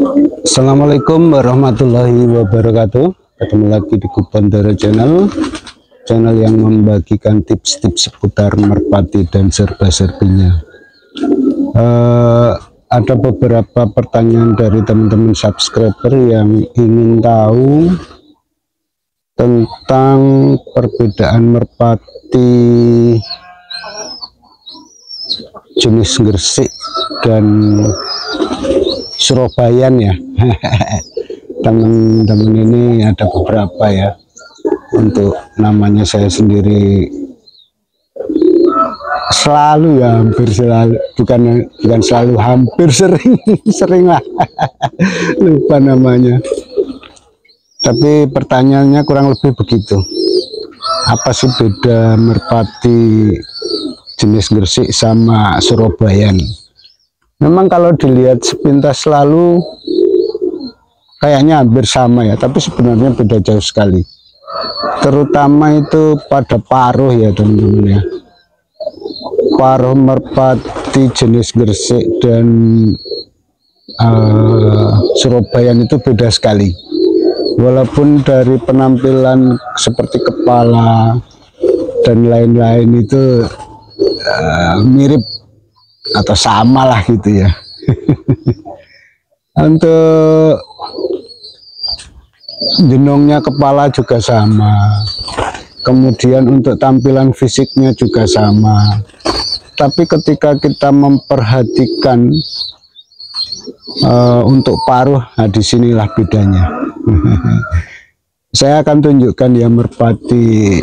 Assalamualaikum warahmatullahi wabarakatuh. Ketemu lagi di Kupondoro channel yang membagikan tips-tips seputar merpati dan serba-serbinya. Ada beberapa pertanyaan dari teman-teman subscriber yang ingin tahu tentang perbedaan merpati jenis Gresik dan Surabayan ya. Teman-teman ini ada beberapa ya. Untuk namanya saya sendiri selalu ya, hampir selalu, bukan selalu, hampir sering lah lupa namanya. Tapi pertanyaannya kurang lebih begitu. Apa sih beda merpati jenis Gresik sama Surabayan? Memang kalau dilihat sepintas selalu kayaknya hampir sama ya, tapi sebenarnya beda jauh sekali. Terutama itu pada paruh ya teman-teman ya. Paruh merpati jenis Gresik dan Surabayan itu beda sekali. Walaupun dari penampilan seperti kepala dan lain-lain itu mirip atau sama lah gitu ya. Untuk jenongnya kepala juga sama, kemudian untuk tampilan fisiknya juga sama, tapi ketika kita memperhatikan untuk paruh, nah disinilah bedanya. Saya akan tunjukkan ya merpati.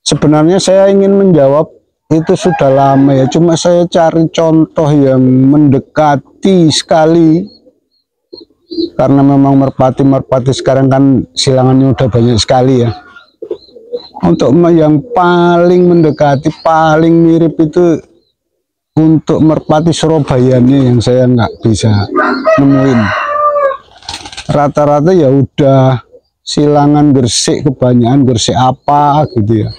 Sebenarnya saya ingin menjawab itu sudah lama ya, cuma saya cari contoh yang mendekati sekali, karena memang merpati sekarang kan silangannya udah banyak sekali ya. Untuk yang paling mendekati, paling mirip itu untuk merpati Surabayanya yang saya nggak bisa nemuin. Rata-rata ya udah silangan Gresik, kebanyakan Gresik apa gitu ya.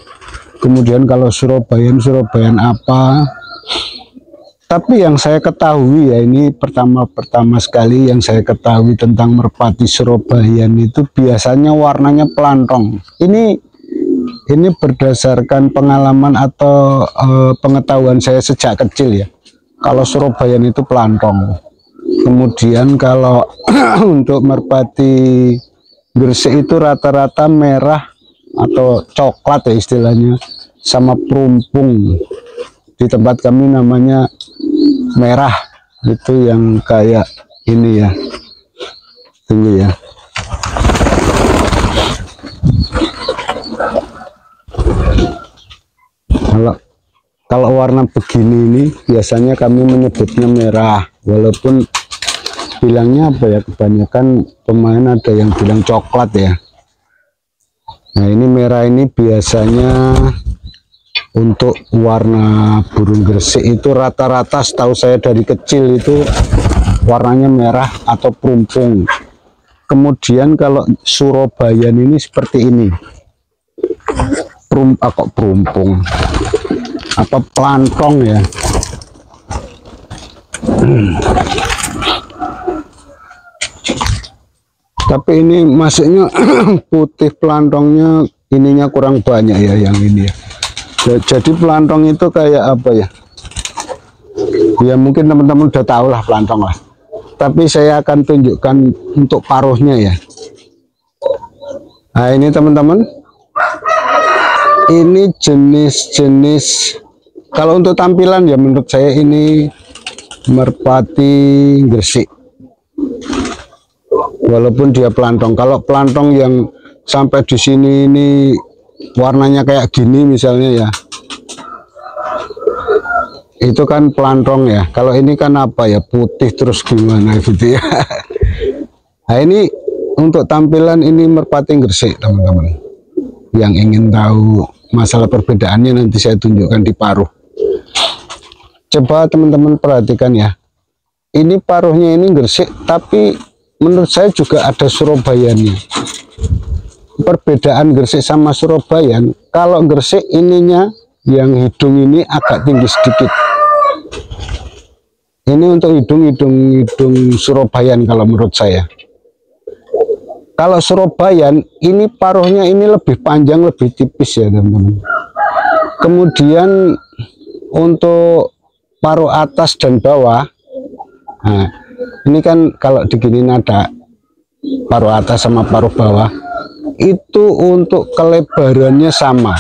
Kemudian kalau Surabayan apa. Tapi yang saya ketahui ya, ini pertama sekali yang saya ketahui tentang merpati Surabayan itu biasanya warnanya pelantong. Ini berdasarkan pengalaman atau pengetahuan saya sejak kecil ya. Kalau Surabayan itu pelantong. Kemudian kalau untuk merpati Gresik itu rata-rata merah atau coklat ya istilahnya, sama perumpung. Di tempat kami namanya merah, itu yang kayak ini ya. Tunggu ya. Kalau warna begini ini biasanya kami menyebutnya merah, walaupun bilangnya apa ya, kebanyakan pemain ada yang bilang coklat ya. Nah ini merah ini biasanya untuk warna burung Gresik itu rata-rata setahu saya dari kecil itu warnanya merah atau perumpung. Kemudian kalau Surabayan ini seperti ini, perumpung apa pelantong ya. Tapi ini masuknya putih, pelantongnya ininya kurang banyak ya yang ini ya. Jadi pelantong itu kayak apa ya? Ya mungkin teman-teman udah tahu lah pelantong lah. Tapi saya akan tunjukkan untuk paruhnya ya. Nah ini teman-teman. Ini jenis-jenis, kalau untuk tampilan ya menurut saya ini merpati Gresik. Walaupun dia pelantong. Kalau pelantong yang sampai di sini ini warnanya kayak gini misalnya ya, itu kan pelantong ya. Kalau ini kan apa ya, putih terus gimana gitu ya. Nah ini untuk tampilan ini merpati Gresik teman-teman. Yang ingin tahu masalah perbedaannya nanti saya tunjukkan di paruh. Coba teman-teman perhatikan ya. Ini paruhnya ini Gresik, tapi menurut saya juga ada Surabayannya. Perbedaan Gresik sama Surabayan, kalau Gresik ininya yang hidung ini agak tinggi sedikit. Ini untuk hidung Surabayan kalau menurut saya. Kalau Surabayan ini paruhnya ini lebih panjang, lebih tipis ya teman-teman. Kemudian untuk paruh atas dan bawah, nah ini kan kalau digini ada paruh atas sama paruh bawah, itu untuk kelebarannya sama.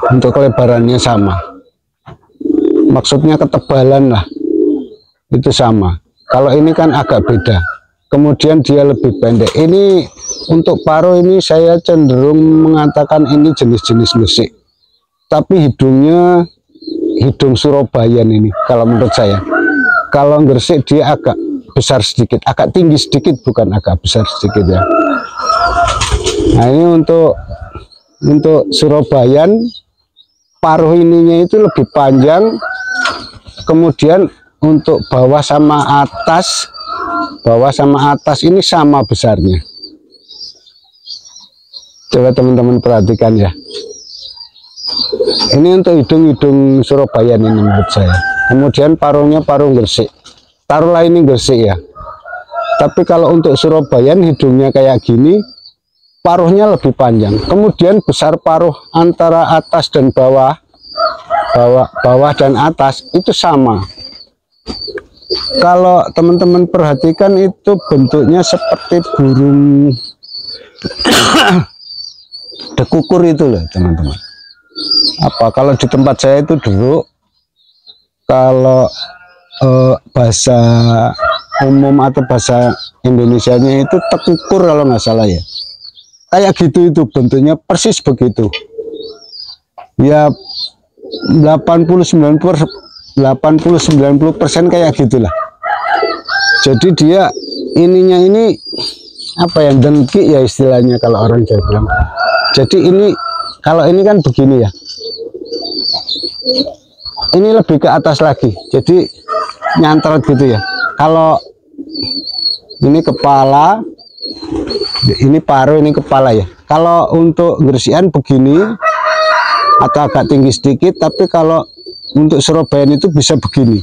Untuk kelebarannya sama. Maksudnya ketebalan lah, itu sama. Kalau ini kan agak beda. Kemudian dia lebih pendek. Ini untuk paruh ini saya cenderung mengatakan ini jenis-jenis gresik. Tapi hidungnya hidung Surabayan ini kalau menurut saya. Kalau gresik dia agak besar sedikit, agak tinggi sedikit, bukan agak besar sedikit ya. Nah ini untuk Surabayan, paruh ininya itu lebih panjang. Kemudian untuk bawah sama atas ini sama besarnya. Coba teman-teman perhatikan ya. Ini untuk hidung Surabayan ini menurut saya. Kemudian paruhnya paruh gresik. Taruhlah ini gresik ya. Tapi kalau untuk Surabayan hidungnya kayak gini, paruhnya lebih panjang. Kemudian besar paruh antara atas dan bawah dan atas itu sama. Kalau teman-teman perhatikan itu bentuknya seperti burung dekukur itu loh teman-teman. Apa kalau di tempat saya itu dulu, kalau bahasa umum atau bahasa Indonesianya itu tekukur kalau nggak salah ya, kayak gitu, itu bentuknya persis begitu ya. 80-90% kayak gitulah. Jadi dia ininya ini apa ya, dengki ya istilahnya kalau orang Jawa bilang. Jadi ini kalau ini kan begini ya, ini lebih ke atas lagi, jadi nyantrot gitu ya. Kalau ini kepala, ini paruh, ini kepala ya. Kalau untuk gresikan begini atau agak tinggi sedikit, tapi kalau untuk Surabayan itu bisa begini,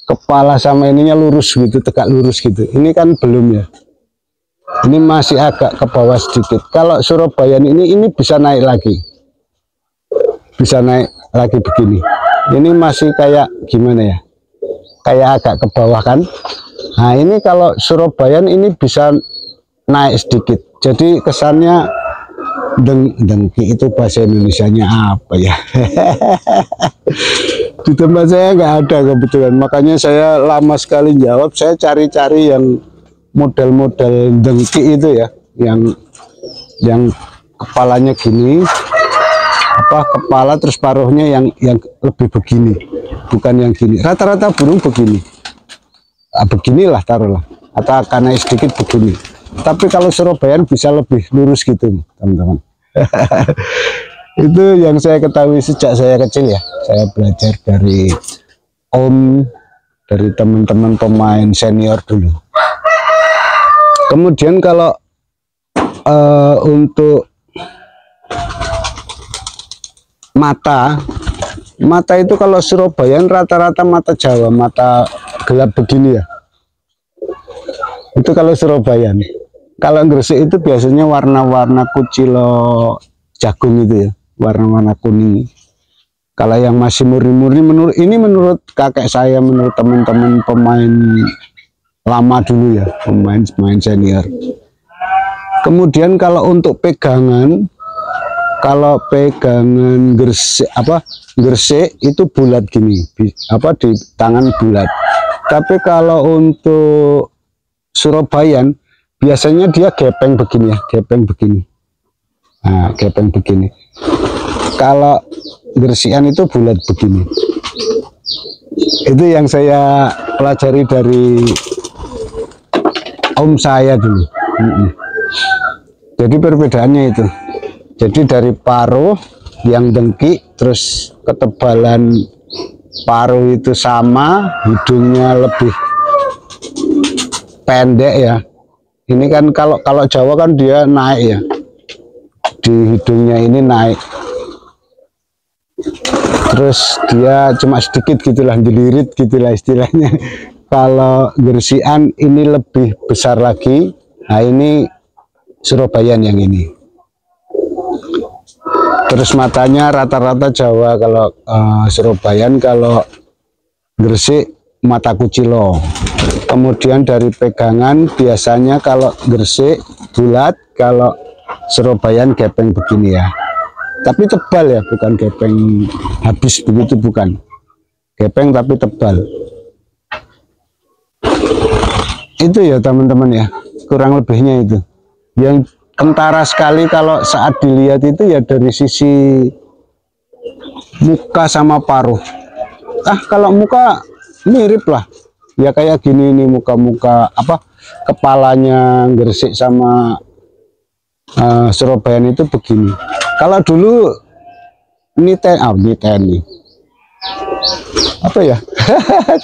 kepala sama ininya lurus gitu, tegak lurus gitu. Ini kan belum ya, ini masih agak ke bawah sedikit. Kalau Surabayan ini bisa naik lagi, bisa naik lagi begini. Ini masih kayak gimana ya, kayak agak ke bawah kan. Nah ini kalau Surabayan ini bisa naik sedikit, jadi kesannya dengki itu bahasa Indonesianya apa ya. Di tempat saya nggak ada kebetulan, makanya saya lama sekali jawab. Saya cari-cari yang model-model dengki itu ya, yang kepalanya gini, apa kepala terus paruhnya yang lebih begini, bukan yang gini. Rata-rata burung begini, beginilah taruhlah, atau akan naik sedikit begini. Tapi kalau Surabayan bisa lebih lurus gitu teman-teman. Itu yang saya ketahui sejak saya kecil ya. Saya belajar dari dari teman-teman pemain senior dulu. Kemudian kalau untuk mata itu kalau Surabayan rata-rata mata Jawa, mata gelap begini ya. Itu kalau Surabayan. Kalau gresik itu biasanya warna-warna kucilo jagung itu ya, warna-warna kuning. Kalau yang masih murni-murni, menurut kakek saya, menurut teman-teman pemain lama dulu ya, pemain senior. Kemudian kalau untuk pegangan, gresik itu bulat gini, di tangan bulat. Tapi kalau untuk Surabayan biasanya dia gepeng begini ya, gepeng begini. Nah, gepeng begini. Kalau gresikan itu bulat begini. Itu yang saya pelajari dari om saya dulu. Jadi perbedaannya itu. Jadi dari paruh yang dengki, terus ketebalan paruh itu sama, hidungnya lebih pendek ya. Ini kan kalau Jawa kan dia naik ya, di hidungnya ini naik. terus dia cuma sedikit gitulah, dilirit gitulah istilahnya. Kalau Gersian ini lebih besar lagi. Nah ini Surabayaan yang ini. Terus matanya rata-rata Jawa, kalau Surabayaan, kalau Gresik mata kucilo. Kemudian dari pegangan biasanya kalau Gresik bulat, kalau Surabayaan gepeng begini ya. Tapi tebal ya, bukan gepeng habis begitu, bukan. Gepeng tapi tebal. Itu ya teman-teman ya, kurang lebihnya itu. Yang kentara sekali kalau saat dilihat itu ya dari sisi muka sama paruh. Kalau muka mirip lah. Ya kayak gini nih muka-muka apa, kepalanya Gresik sama Surabayaan itu begini. Kalau dulu ini nih. Apa ya?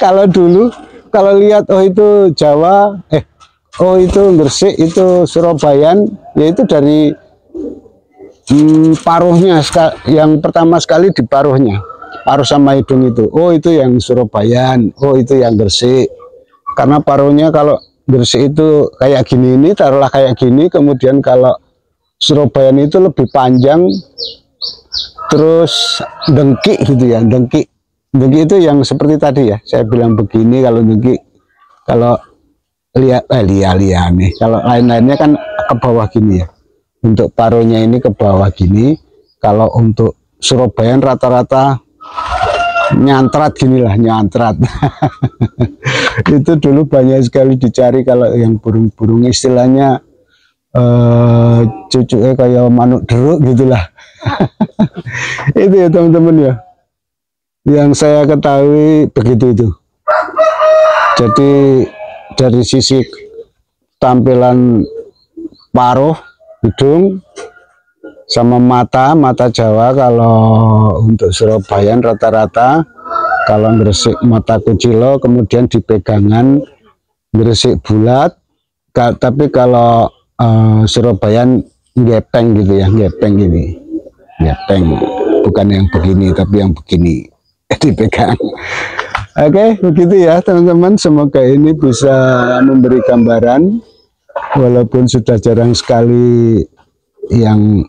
Kalau dulu kalau lihat oh itu Jawa, oh itu Gresik, itu Surabayaan, yaitu dari paruhnya, yang pertama sekali di paruhnya, paruh sama hidung itu. Oh itu yang Surabayaan, oh itu yang Gresik. Karena paruhnya kalau Gresik itu kayak gini, ini taruhlah kayak gini, kemudian kalau Surabayaan itu lebih panjang, terus dengki gitu ya, dengki. Dengki itu yang seperti tadi ya, saya bilang begini. Kalau dengki, kalau lihat nih, kalau lain-lainnya kan ke bawah gini ya. Untuk paruhnya ini ke bawah gini. Kalau untuk Surabayaan rata-rata nyantrat ginilah, nyantrat. Itu dulu banyak sekali dicari kalau yang burung-burung istilahnya cucunya kayak manuk deruk gitulah. Itu ya teman-teman ya, yang saya ketahui begitu itu. Jadi dari sisi tampilan paruh, hidung, sama mata Jawa kalau untuk Surabayaan rata-rata, kalau Gresik mata kucilo, kemudian di pegangan Gresik bulat, tapi kalau Surabayaan gepeng gitu ya, gepeng gini, gepeng, bukan yang begini tapi yang begini dipegang. Oke, begitu ya teman-teman. Semoga ini bisa memberi gambaran, walaupun sudah jarang sekali yang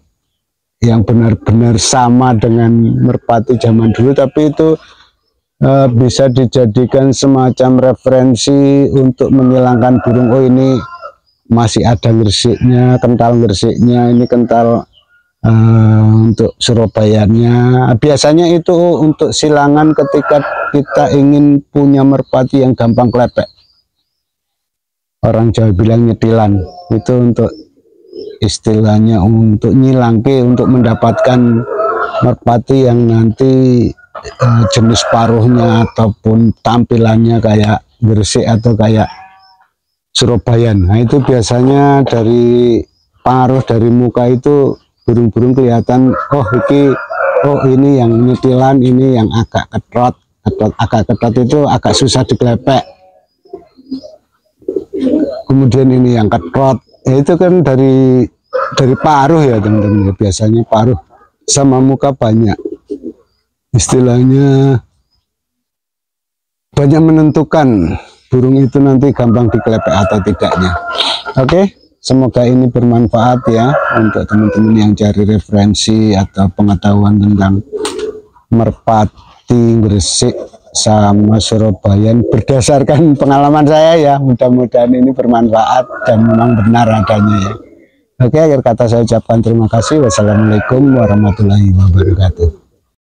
benar-benar sama dengan merpati zaman dulu, tapi itu bisa dijadikan semacam referensi untuk menghilangkan burung. Oh ini masih ada Gresiknya, kental Gresiknya, ini kental untuk Surabayaannya. Biasanya itu untuk silangan ketika kita ingin punya merpati yang gampang klepek. Orang Jawa bilang nyetilan. Itu untuk istilahnya untuk nyilangke, untuk mendapatkan merpati yang nanti jenis paruhnya ataupun tampilannya kayak Gresik atau kayak Surabayaan. Nah itu biasanya dari paruh, dari muka itu burung-burung kelihatan, oh ini yang nyetilan, ini yang agak ketrot. Agak ketrot itu agak susah diklepek. Kemudian ini yang ketrot, itu kan dari paruh ya teman-teman. Biasanya paruh sama muka banyak, istilahnya banyak menentukan burung itu nanti gampang diklepek atau tidaknya. Oke, semoga ini bermanfaat ya untuk teman-teman yang cari referensi atau pengetahuan tentang merpati Gresik sama Surabayaan berdasarkan pengalaman saya ya. Mudah-mudahan ini bermanfaat dan memang benar adanya ya. Oke, akhir kata saya ucapkan terima kasih. Wassalamualaikum warahmatullahi wabarakatuh.